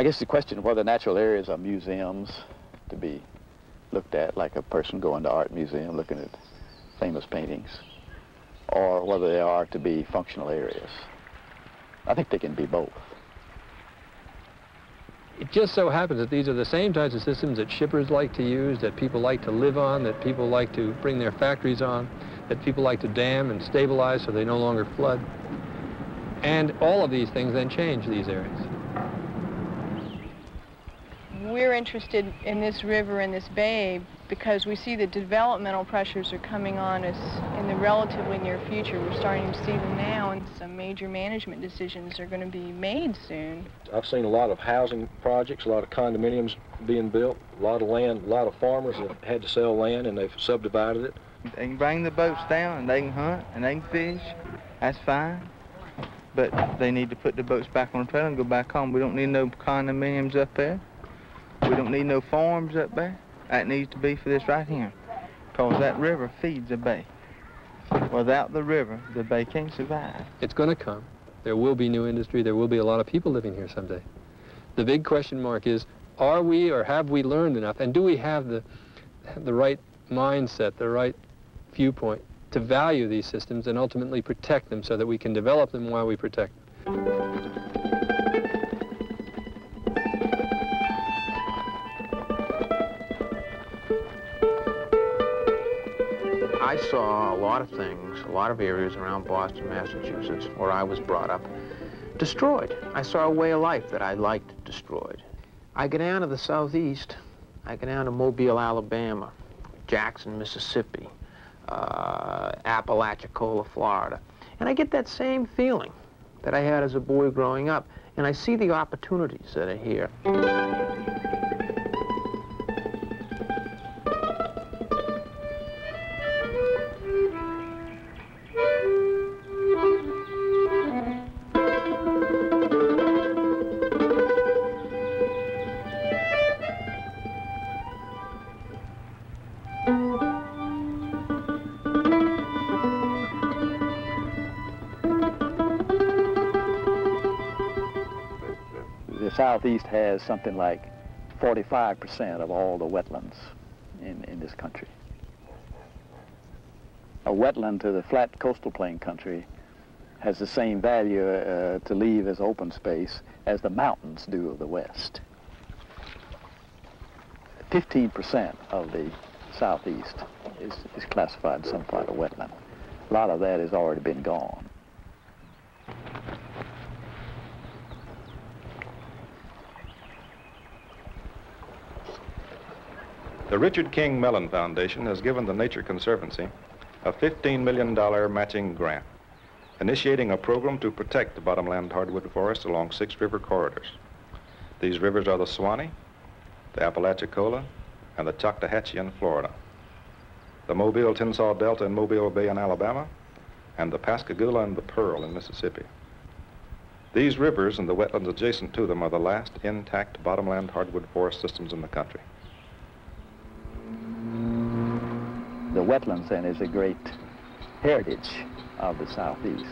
I guess the question of whether natural areas are museums to be looked at, like a person going to art museum looking at famous paintings, or whether they are to be functional areas. I think they can be both. It just so happens that these are the same types of systems that shippers like to use, that people like to live on, that people like to bring their factories on, that people like to dam and stabilize so they no longer flood. And all of these things then change these areas. We're interested in this river and this bay because we see the developmental pressures are coming on us in the relatively near future. We're starting to see them now, and some major management decisions are going to be made soon. I've seen a lot of housing projects, a lot of condominiums being built, a lot of land, a lot of farmers have had to sell land and they've subdivided it. They can bring the boats down and they can hunt and they can fish. That's fine. But they need to put the boats back on the trailer and go back home. We don't need no condominiums up there. We don't need no farms up there. That needs to be for this right here, because that river feeds the bay. Without the river, the bay can't survive. It's going to come. There will be new industry. There will be a lot of people living here someday. The big question mark is, are we or have we learned enough, and do we have the right mindset, the right viewpoint to value these systems and ultimately protect them so that we can develop them while we protect them? I saw a lot of things, a lot of areas around Boston, Massachusetts, where I was brought up, destroyed. I saw a way of life that I liked destroyed. I go down to the southeast. I go down to Mobile, Alabama, Jackson, Mississippi, Apalachicola, Florida, and I get that same feeling that I had as a boy growing up, and I see the opportunities that are here. The Southeast has something like 45% of all the wetlands in this country. A wetland to the flat coastal plain country has the same value to leave as open space as the mountains do of the West. 15% of the Southeast is classified in some part of wetland. A lot of that has already been gone. The Richard King Mellon Foundation has given the Nature Conservancy a $15 million matching grant, initiating a program to protect the bottomland hardwood forest along 6 river corridors. These rivers are the Suwannee, the Apalachicola, and the Choctawhatchee in Florida, the Mobile Tensaw Delta in Mobile Bay in Alabama, and the Pascagoula and the Pearl in Mississippi. These rivers and the wetlands adjacent to them are the last intact bottomland hardwood forest systems in the country. The wetlands, then, is a great heritage of the Southeast.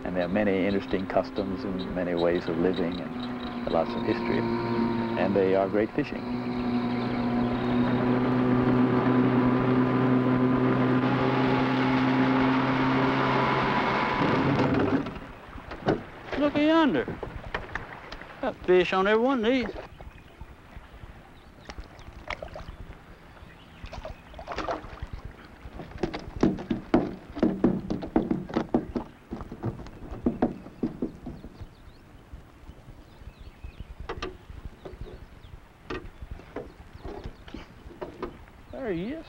And there are many interesting customs and many ways of living and lots of history. And they are great fishing. Look yonder. Got fish on every one of these. There he is.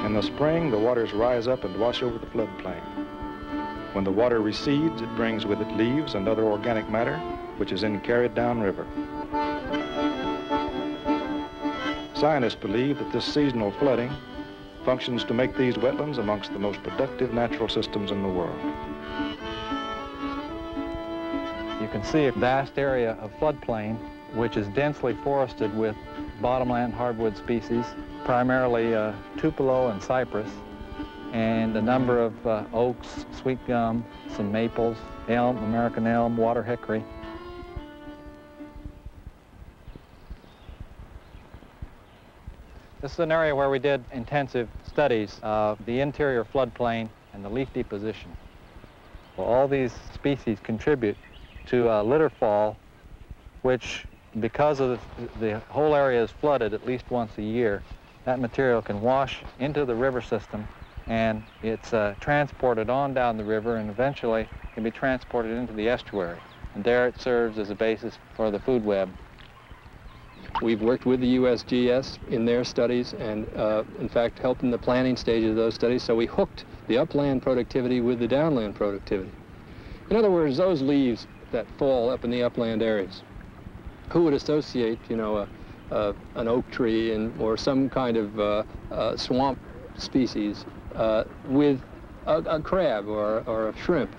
In the spring, the waters rise up and wash over the floodplain. When the water recedes, it brings with it leaves and other organic matter, which is then carried downriver. Scientists believe that this seasonal flooding functions to make these wetlands amongst the most productive natural systems in the world. You can see a vast area of floodplain which is densely forested with bottomland hardwood species, primarily tupelo and cypress, and a number of oaks, sweet gum, some maples, elm, American elm, water hickory. This is an area where we did intensive studies of the interior floodplain and the leaf deposition. Well, all these species contribute to litter fall, which, because of the whole area is flooded at least once a year, that material can wash into the river system, and it's transported on down the river and eventually can be transported into the estuary. And there it serves as a basis for the food web. We've worked with the USGS in their studies and, in fact, helped in the planning stages of those studies, so we hooked the upland productivity with the downland productivity. In other words, those leaves that fall up in the upland areas, who would associate, you know, an oak tree or some kind of swamp species with a crab or a shrimp?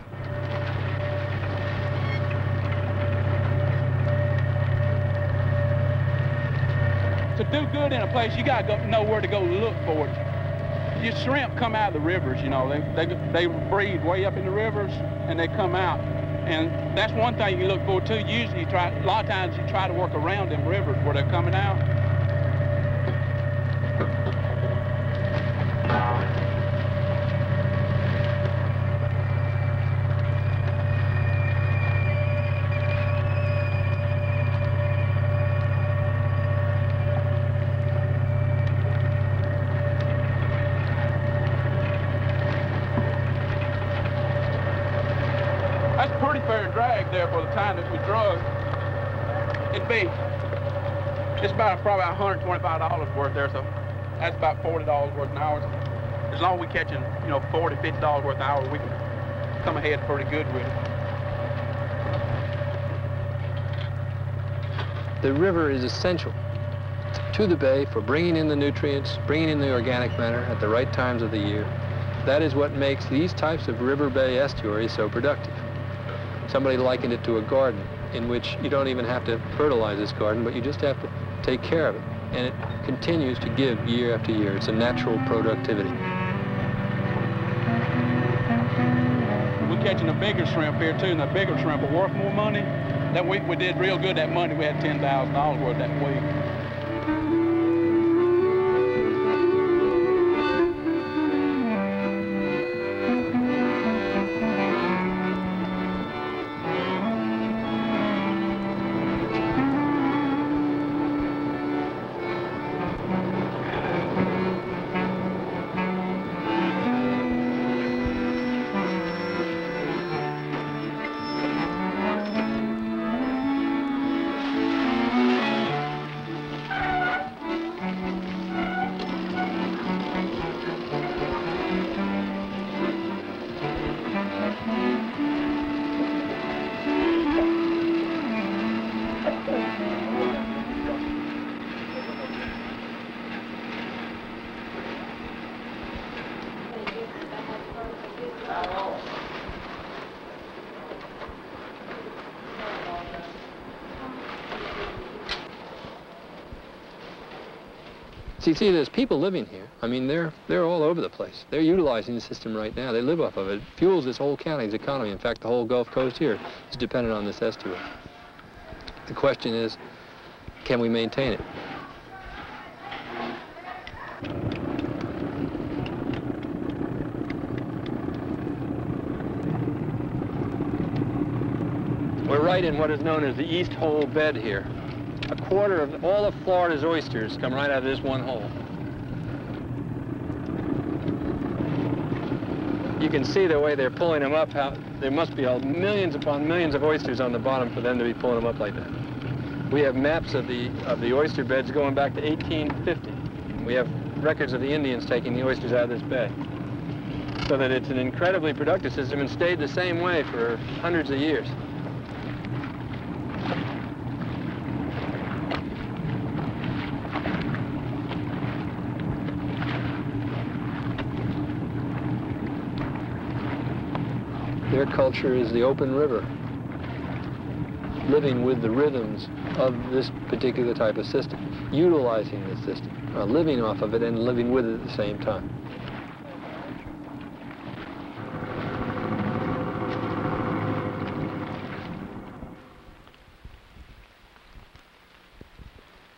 To do good in a place, you got to know where to go look for it. Your shrimp come out of the rivers, you know. They breed way up in the rivers, and they come out. And that's one thing you look for, too. Usually a lot of times you try to work around them rivers where they're coming out. There for the time that we drug, it's about probably $125 worth there, so that's about $40 worth an hour. As long as we catching, you know, $40, $50 worth an hour, we can come ahead pretty good with it. The river is essential to the bay for bringing in the nutrients, bringing in the organic matter at the right times of the year. That is what makes these types of river bay estuaries so productive. Somebody likened it to a garden in which you don't even have to fertilize this garden, but you just have to take care of it. And it continues to give year after year. It's a natural productivity. We're catching a bigger shrimp here too, and the bigger shrimp will worth more money. That week we did real good that Monday. We had $10,000 worth that week. So you see, there's people living here. I mean, they're all over the place. They're utilizing the system right now. They live off of it. It fuels this whole county's economy. In fact, the whole Gulf Coast here is dependent on this estuary. The question is, can we maintain it? We're right in what is known as the East Hole bed here. A quarter of all of Florida's oysters come right out of this one hole. You can see the way they're pulling them up, how there must be millions upon millions of oysters on the bottom for them to be pulling them up like that. We have maps of the oyster beds going back to 1850. We have records of the Indians taking the oysters out of this bed. So that it's an incredibly productive system and stayed the same way for hundreds of years. Their culture is the open river, living with the rhythms of this particular type of system, utilizing this system, living off of it and living with it at the same time.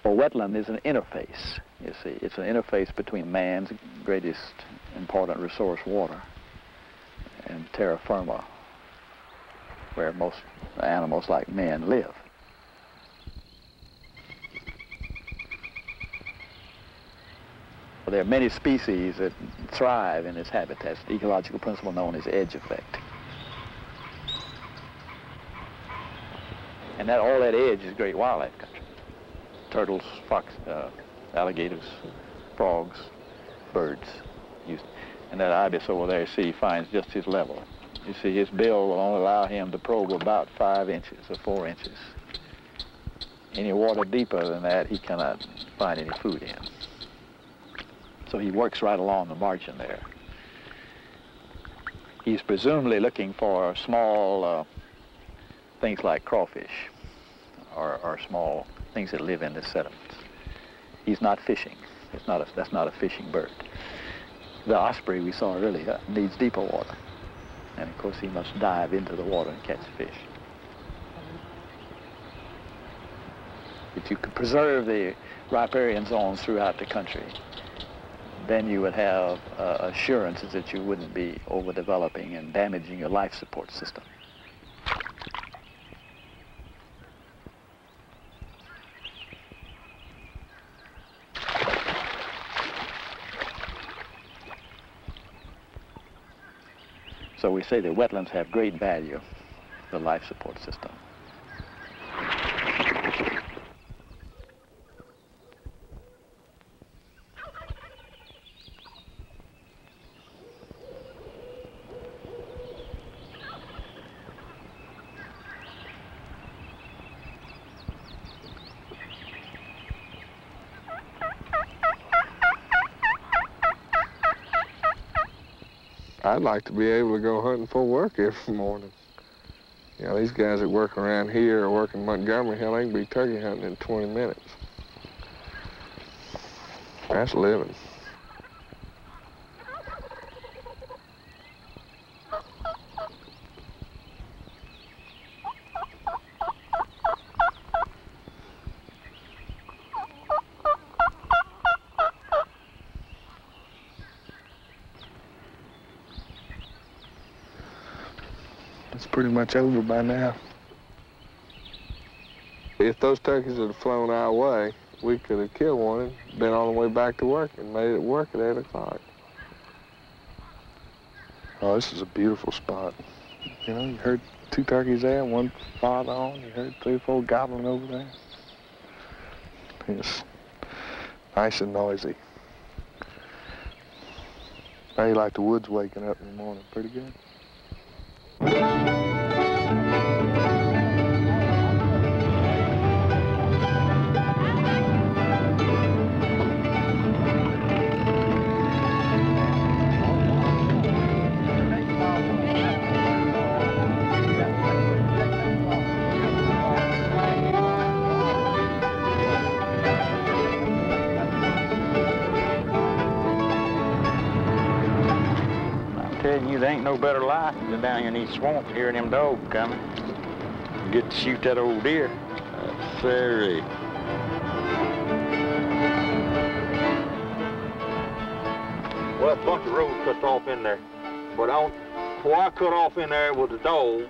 Well, wetland is an interface, you see. It's an interface between man's greatest important resource, water, and terra firma, where most animals like men live. Well, there are many species that thrive in its habitats, the ecological principle known as edge effect. And that all that edge is great wildlife country. Turtles, fox, alligators, frogs, birds. And that ibis over there, see, finds just his level. You see, his bill will only allow him to probe about 5 inches or 4 inches. Any water deeper than that, he cannot find any food in. So he works right along the margin there. He's presumably looking for small things like crawfish or small things that live in the sediments. He's not fishing. That's not a fishing bird. The osprey we saw earlier needs deeper water. And of course he must dive into the water and catch fish. If you could preserve the riparian zones throughout the country, then you would have assurances that you wouldn't be overdeveloping and damaging your life support system. So we say that wetlands have great value for the life support system. I'd like to be able to go hunting for work every morning. You know, these guys that work around here or work in Montgomery, hell, they can be turkey hunting in 20 minutes. That's living. It's pretty much over by now. If those turkeys had flown our way, we could have killed one and been on the way back to work and made it work at 8 o'clock. Oh, this is a beautiful spot. You know, you heard 2 turkeys there, 1 farther on. You heard 3 or 4 gobbling over there. It's nice and noisy. Now you like the woods waking up in the morning. Pretty good. You, there ain't no better life than down here in these swamps hearing them dogs coming. You get to shoot that old deer. That's very. Well, a bunch of roads cut off in there. But where I cut off in there was the dog.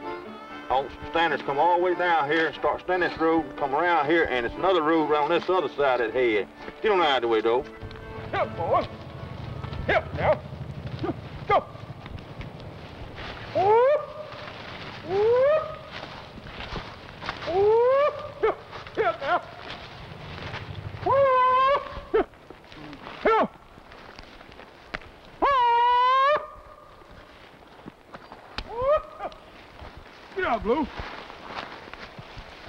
Standards come all the way down here and start standing this road and come around here, and it's another road around this other side of that head. Get on out of the way, though. Help, boy. Help, now. Go. Whoop! Whoop! Whoop! Help now! Whoop! Help! Whoop! Get out, Blue!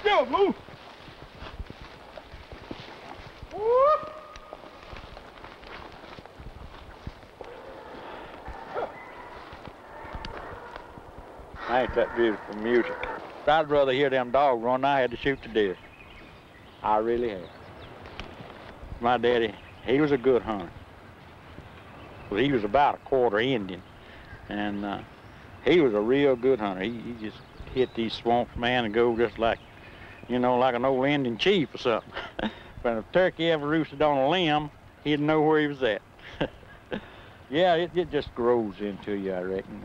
Get out, Blue! Whoop! ain't that beautiful music. I'd rather hear them dogs run than I had to shoot the deer. I really had. My daddy, he was a good hunter. Well, he was about a quarter Indian, and he was a real good hunter. He just hit these swamps, man, and go just like, you know, like an old Indian chief or something. But if a turkey ever roosted on a limb, he'd know where he was at. Yeah, it just grows into you, I reckon.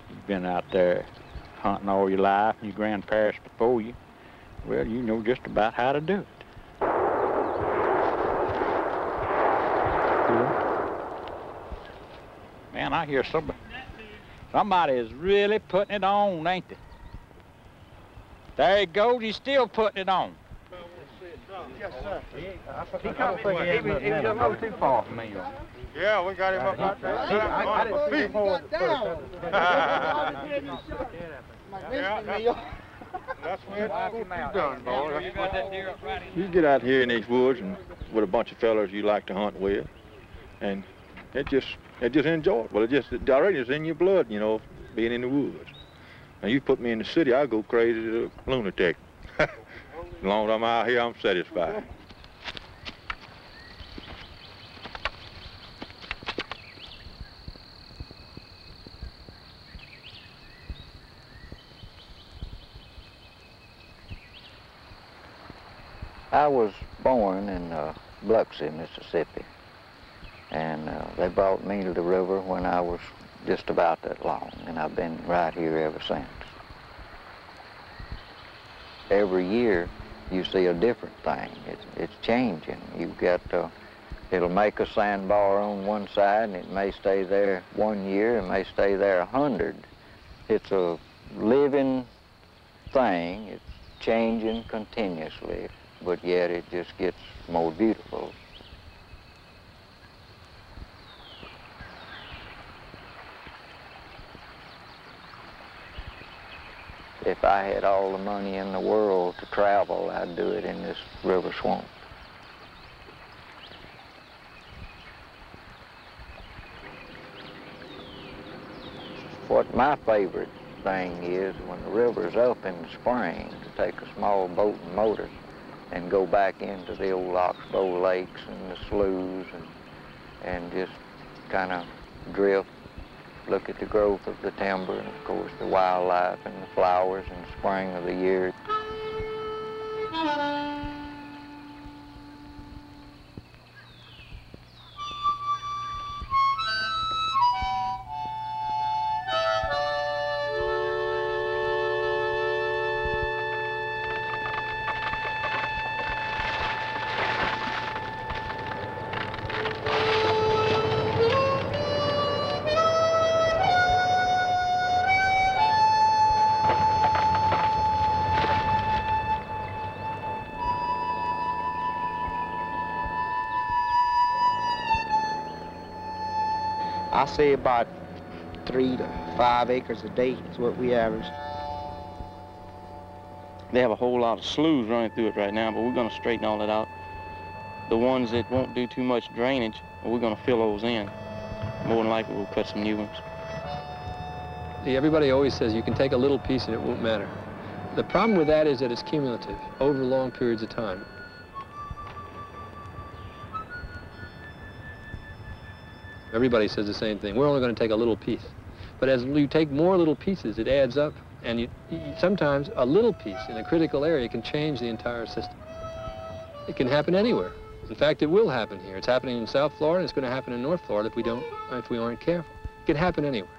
You've been out there hunting all your life, and your grandparents before you. Well, you know just about how to do it. Man, I hear somebody is really putting it on, ain't they? There he goes, he's still putting it on. Yes, sir. He was a little too far from me. Yeah, we got him up out there. I didn't see him forward That's what you done, boy. You get out here in these woods and with a bunch of fellas you like to hunt with, and it just enjoyable. Well, it already is in your blood, you know, being in the woods. Now you put me in the city, I'll go crazy to a lunatic. As long as I'm out here, I'm satisfied. I was born in Biloxi, Mississippi, and they brought me to the river when I was just about that long, and I've been right here ever since. Every year you see a different thing. It's changing. You've got, it'll make a sandbar on one side, and it may stay there 1 year, it may stay there 100. It's a living thing. It's changing continuously, but yet it just gets more beautiful. If I had all the money in the world to travel, I'd do it in this river swamp. What my favorite thing is, when the river's up in the spring, to take a small boat and motor and go back into the old oxbow lakes and the sloughs and just kind of drift, look at the growth of the timber and, of course, the wildlife and the flowers in the spring of the year. I say about 3 to 5 acres a day is what we average. They have a whole lot of sloughs running through it right now, but we're going to straighten all that out. The ones that won't do too much drainage, we're going to fill those in. More than likely, we'll cut some new ones. See, everybody always says you can take a little piece and it won't matter. The problem with that is that it's cumulative over long periods of time. Everybody says the same thing. We're only going to take a little piece. But as you take more little pieces, it adds up. And sometimes a little piece in a critical area can change the entire system. It can happen anywhere. In fact, it will happen here. It's happening in South Florida. It's going to happen in North Florida if we aren't careful. It can happen anywhere.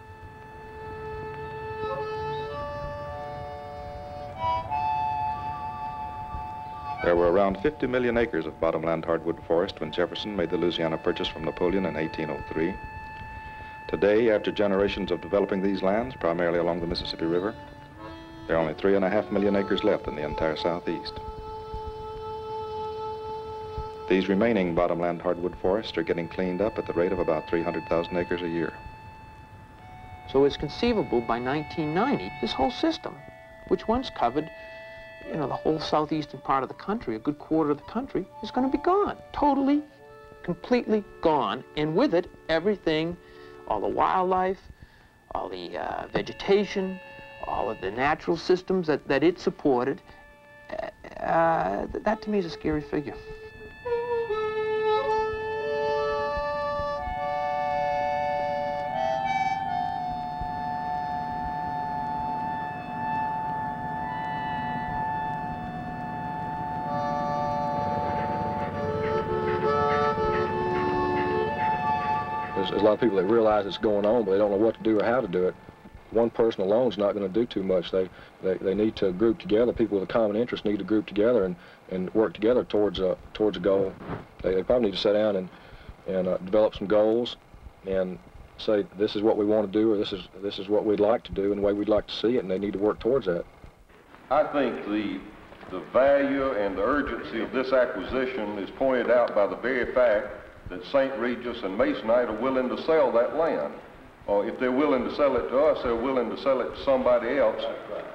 There were around 50 million acres of bottomland hardwood forest when Jefferson made the Louisiana Purchase from Napoleon in 1803. Today, after generations of developing these lands, primarily along the Mississippi River, there are only 3.5 million acres left in the entire Southeast. These remaining bottomland hardwood forests are getting cleaned up at the rate of about 300,000 acres a year. So it's conceivable by 1990, this whole system, which once covered, you know, the whole southeastern part of the country, a good quarter of the country, is going to be gone. Totally, completely gone. And with it, everything, all the wildlife, all the vegetation, all of the natural systems that it supported, that to me is a scary figure. There's a lot of people that realize it's going on, but they don't know what to do or how to do it. One person alone is not going to do too much. They need to group together. People with a common interest need to group together and work together towards a goal. They probably need to sit down and develop some goals and say, this is what we want to do, or this is what we'd like to do and the way we'd like to see it, and they need to work towards that. I think the value and the urgency of this acquisition is pointed out by the very fact that St. Regis and Masonite are willing to sell that land. Or if they're willing to sell it to us, they're willing to sell it to somebody else.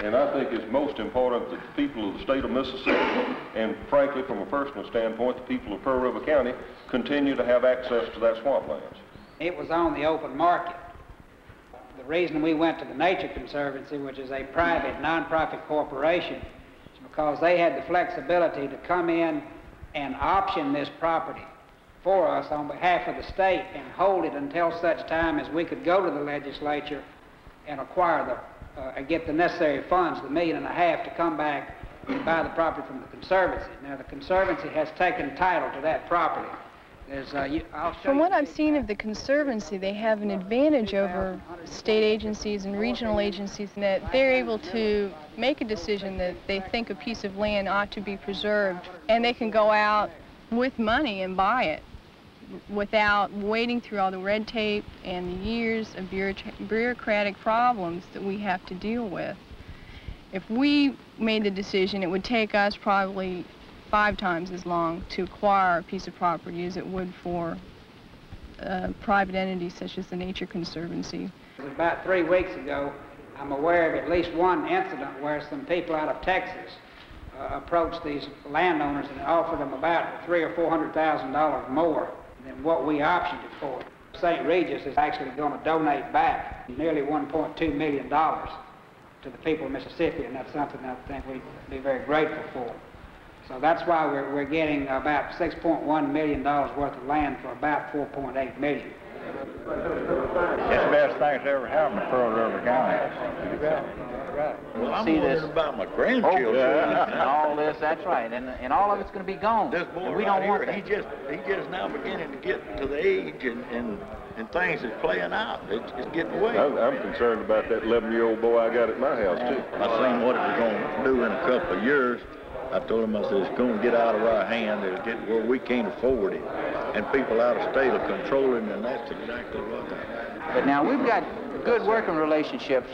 And I think it's most important that the people of the state of Mississippi, and frankly, from a personal standpoint, the people of Pearl River County, continue to have access to that swamplands. It was on the open market. The reason we went to the Nature Conservancy, which is a private, non-profit corporation, is because they had the flexibility to come in and option this property for us on behalf of the state and hold it until such time as we could go to the legislature and acquire get the necessary funds, the $1.5 million, to come back and buy the property from the Conservancy. Now, the Conservancy has taken title to that property. From what I've seen of the Conservancy, they have an advantage over state agencies and regional agencies in that they're able to make a decision that they think a piece of land ought to be preserved, and they can go out with money and buy it without wading through all the red tape and the years of bureaucratic problems that we have to deal with. If we made the decision, it would take us probably 5 times as long to acquire a piece of property as it would for private entities such as the Nature Conservancy. About 3 weeks ago, I'm aware of at least one incident where some people out of Texas approached these landowners and offered them about $300,000 or $400,000 more than what we optioned it for. St. Regis is actually going to donate back nearly $1.2 million to the people of Mississippi, and that's something I think we'd be very grateful for. So that's why we're getting about $6.1 million worth of land for about $4.8 million. It's the best thing that's ever happened to Pearl River County. Well, I'm see wondering this about my grandchildren. and all this, that's right, and all of it's going to be gone. This boy and we right don't want here, that. he just now beginning to get to the age and things is playing out. It's getting away. I'm concerned about that 11-year-old boy I got at my house, too. I seen what it was going to do in a couple of years. I told him, I said, it's going to get out of our hand. It'll get where we can't afford it. And people out of state will control it, and that's exactly what happened. But now we've got good working relationships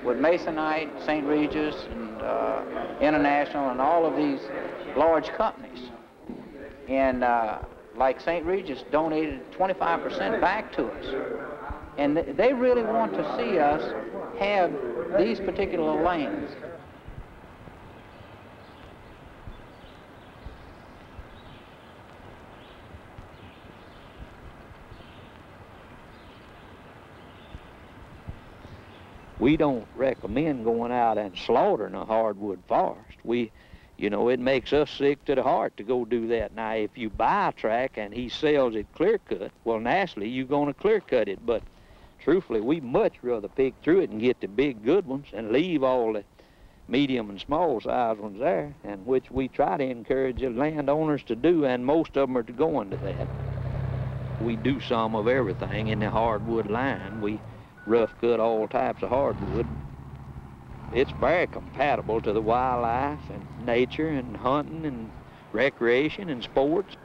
with Masonite, St. Regis, and International, and all of these large companies. And like St. Regis donated 25% back to us. And they really want to see us have these particular lands. We don't recommend going out and slaughtering a hardwood forest. You know, it makes us sick to the heart to go do that. Now, if you buy a tract and he sells it clear cut, well, naturally, you're going to clear cut it. But truthfully, we much rather pick through it and get the big good ones and leave all the medium and small size ones there, and which we try to encourage the landowners to do, and most of them are going to that. We do some of everything in the hardwood line. We rough cut all types of hardwood. It's very compatible to the wildlife and nature and hunting and recreation and sports.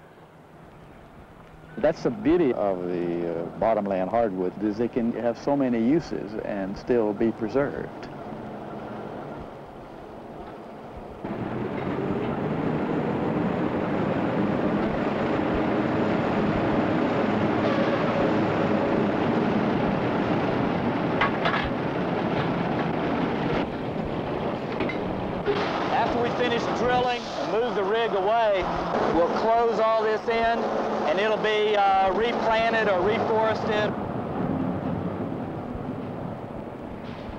That's the beauty of the bottomland hardwood, is they can have so many uses and still be preserved. Drilling and move the rig away, we'll close all this in and it'll be replanted or reforested.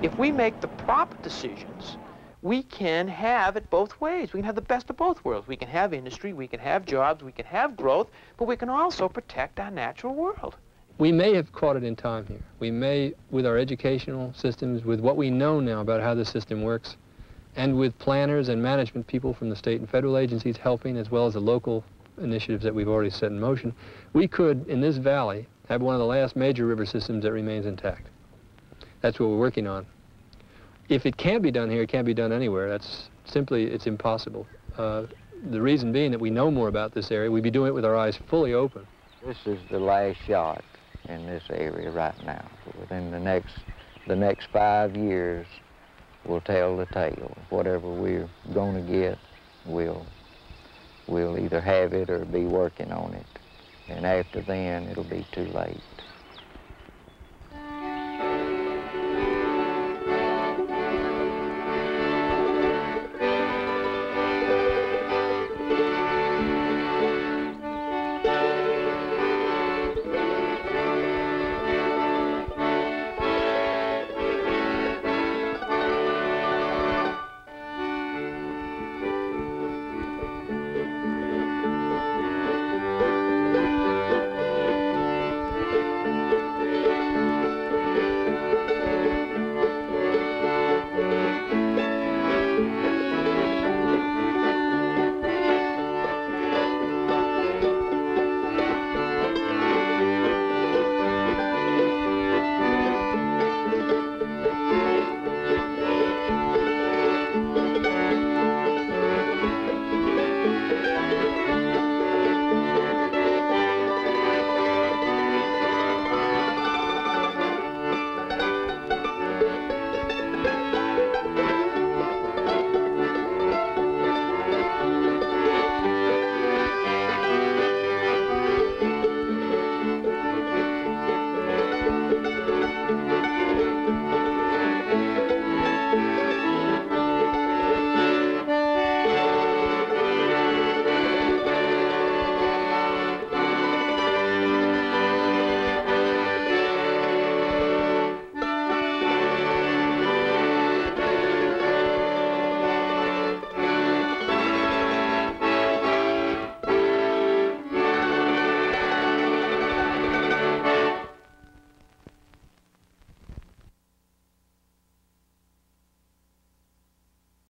If we make the proper decisions, we can have it both ways. We can have the best of both worlds. We can have industry, we can have jobs, we can have growth, but we can also protect our natural world. We may have caught it in time here. We may, with our educational systems, with what we know now about how the system works, and with planners and management people from the state and federal agencies helping, as well as the local initiatives that we've already set in motion, we could, in this valley, have one of the last major river systems that remains intact. That's what we're working on. If it can't be done here, it can't be done anywhere. That's simply, it's impossible. The reason being that we know more about this area. We'd be doing it with our eyes fully open. This is the last shot in this area right now. Within the next 5 years, we'll tell the tale. Whatever we're going to get, we'll either have it or be working on it. And after then, it'll be too late.